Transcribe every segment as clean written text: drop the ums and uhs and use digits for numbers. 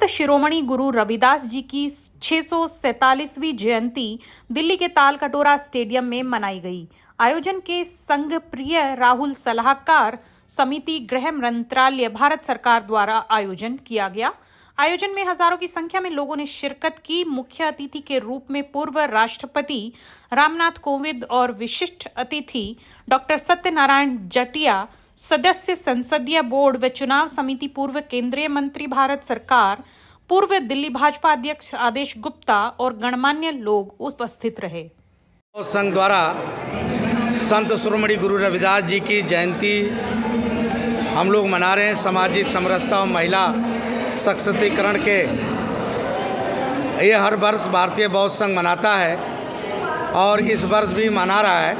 शिरोमणि गुरु रविदास जी की 647वीं जयंती दिल्ली के ताल कटोरा स्टेडियम में मनाई गई। आयोजन के संघ प्रिय राहुल सलाहकार समिति गृह मंत्रालय भारत सरकार द्वारा आयोजन किया गया। आयोजन में हजारों की संख्या में लोगों ने शिरकत की। मुख्य अतिथि के रूप में पूर्व राष्ट्रपति रामनाथ कोविंद और विशिष्ट अतिथि डॉक्टर सत्यनारायण जटिया, सदस्य संसदीय बोर्ड व चुनाव समिति, पूर्व केंद्रीय मंत्री भारत सरकार, पूर्व दिल्ली भाजपा अध्यक्ष आदेश गुप्ता और गणमान्य लोग उपस्थित रहे। संघ द्वारा संत शिरोमणि गुरु रविदास जी की जयंती हम लोग मना रहे हैं। सामाजिक समरसता और महिला सशक्तिकरण के ये हर वर्ष भारतीय बौद्ध संघ मनाता है और इस वर्ष भी मना रहा है,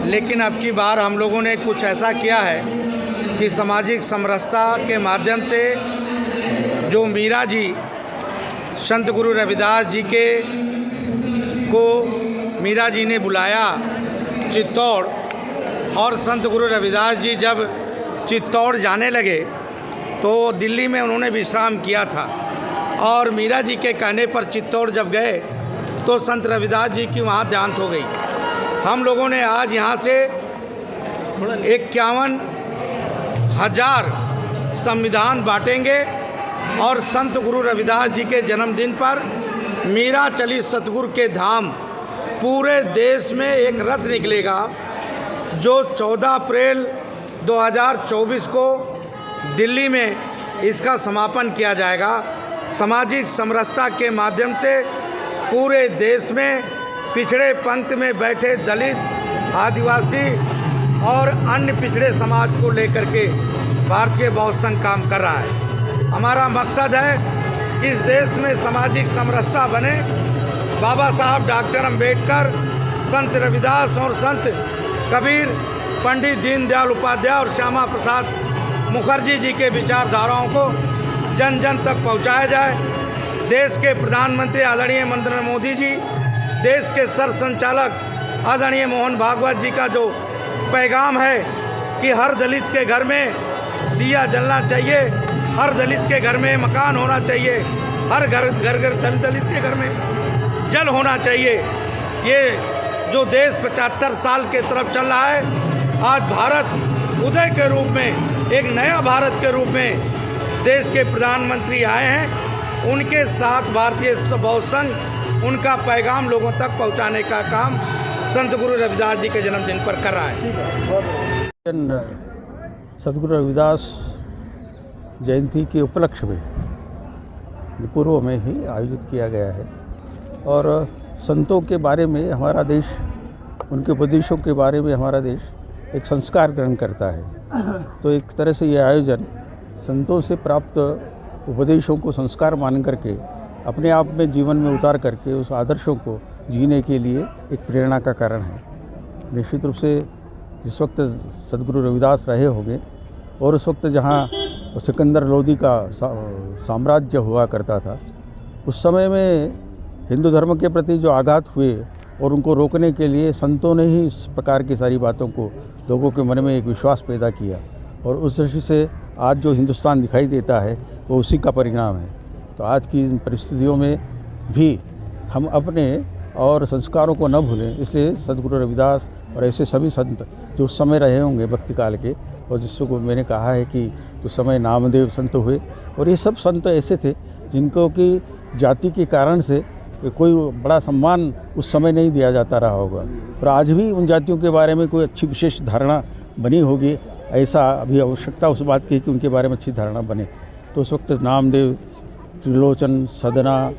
लेकिन अब की बार हम लोगों ने कुछ ऐसा किया है कि सामाजिक समरसता के माध्यम से जो मीरा जी संत गुरु रविदास जी को मीरा जी ने बुलाया चित्तौड़, और संत गुरु रविदास जी जब चित्तौड़ जाने लगे तो दिल्ली में उन्होंने विश्राम किया था, और मीरा जी के कहने पर चित्तौड़ जब गए तो संत रविदास जी की वहाँ देहांत हो गई। हम लोगों ने आज यहाँ से 51,000 संविधान बांटेंगे और संत गुरु रविदास जी के जन्मदिन पर मीरा चली सतगुरु के धाम पूरे देश में एक रथ निकलेगा, जो 14 अप्रैल 2024 को दिल्ली में इसका समापन किया जाएगा। सामाजिक समरसता के माध्यम से पूरे देश में पिछड़े पंक्ति में बैठे दलित, आदिवासी और अन्य पिछड़े समाज को लेकर के भारतीय बौद्ध संघ काम कर रहा है। हमारा मकसद है कि इस देश में सामाजिक समरसता बने। बाबा साहब डॉक्टर अंबेडकर, संत रविदास और संत कबीर, पंडित दीनदयाल उपाध्याय और श्यामा प्रसाद मुखर्जी जी के विचारधाराओं को जन जन तक पहुंचाया जाए। देश के प्रधानमंत्री आदरणीय नरेंद्र मोदी जी, देश के सर संचालक आदरणीय मोहन भागवत जी का जो पैगाम है कि हर दलित के घर में दिया जलना चाहिए, हर दलित के घर में मकान होना चाहिए, हर घर दलित के घर में जल होना चाहिए। ये जो देश 75 साल के तरफ चल रहा है, आज भारत उदय के रूप में, एक नया भारत के रूप में देश के प्रधानमंत्री आए हैं। उनके साथ भारतीय बौद्ध संघ उनका पैगाम लोगों तक पहुंचाने का काम संत गुरु रविदास जी के जन्मदिन पर कर रहा है। सतगुरु रविदास जयंती के उपलक्ष्य में पूर्व में ही आयोजित किया गया है, और संतों के बारे में हमारा देश, उनके उपदेशों के बारे में हमारा देश एक संस्कार ग्रहण करता है। तो एक तरह से ये आयोजन संतों से प्राप्त उपदेशों को संस्कार मान करके अपने आप में जीवन में उतार करके उस आदर्शों को जीने के लिए एक प्रेरणा का कारण है। निश्चित रूप से जिस वक्त सदगुरु रविदास रहे होंगे और उस वक्त जहाँ सिकंदर लोदी का साम्राज्य हुआ करता था, उस समय में हिंदू धर्म के प्रति जो आघात हुए और उनको रोकने के लिए संतों ने ही इस प्रकार की सारी बातों को लोगों के मन में एक विश्वास पैदा किया, और उस दृष्टि से आज जो हिंदुस्तान दिखाई देता है वो उसी का परिणाम है। तो आज की इन परिस्थितियों में भी हम अपने और संस्कारों को न भूलें, इसलिए सदगुरु रविदास और ऐसे सभी संत जो उस समय रहे होंगे भक्ति काल के, और जिसको मैंने कहा है कि उस समय नामदेव संत हुए, और ये सब संत ऐसे थे जिनको कि जाति के कारण से कोई बड़ा सम्मान उस समय नहीं दिया जाता रहा होगा, और आज भी उन जातियों के बारे में कोई अच्छी विशेष धारणा बनी होगी। ऐसा अभी आवश्यकता उस बात की कि उनके बारे में अच्छी धारणा बने। तो उस वक्त नामदेव, त्रिलोचन, सदना,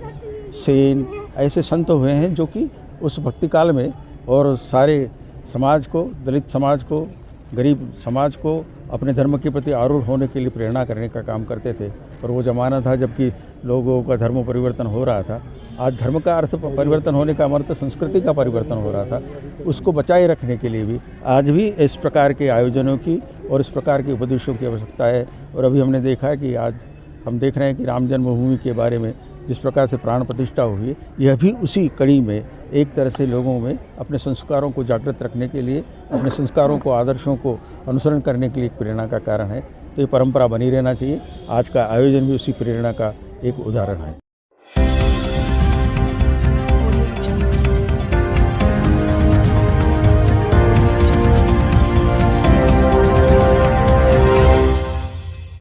सेन ऐसे संत हुए हैं जो कि उस भक्ति काल में और सारे समाज को, दलित समाज को, गरीब समाज को अपने धर्म के प्रति आरूढ़ होने के लिए प्रेरणा करने का काम करते थे। और वो ज़माना था जबकि लोगों का धर्म परिवर्तन हो रहा था। आज धर्म का अर्थ परिवर्तन होने का अर्थ संस्कृति का परिवर्तन हो रहा था। उसको बचाए रखने के लिए भी आज भी इस प्रकार के आयोजनों की और इस प्रकार के उपदेशों की आवश्यकता है। और अभी हमने देखा है कि आज हम देख रहे हैं कि राम जन्मभूमि के बारे में जिस प्रकार से प्राण प्रतिष्ठा हुई, यह भी उसी कड़ी में एक तरह से लोगों में अपने संस्कारों को जागृत रखने के लिए, अपने संस्कारों को, आदर्शों को अनुसरण करने के लिए एक प्रेरणा का कारण है। तो ये परंपरा बनी रहना चाहिए। आज का आयोजन भी उसी प्रेरणा का एक उदाहरण है।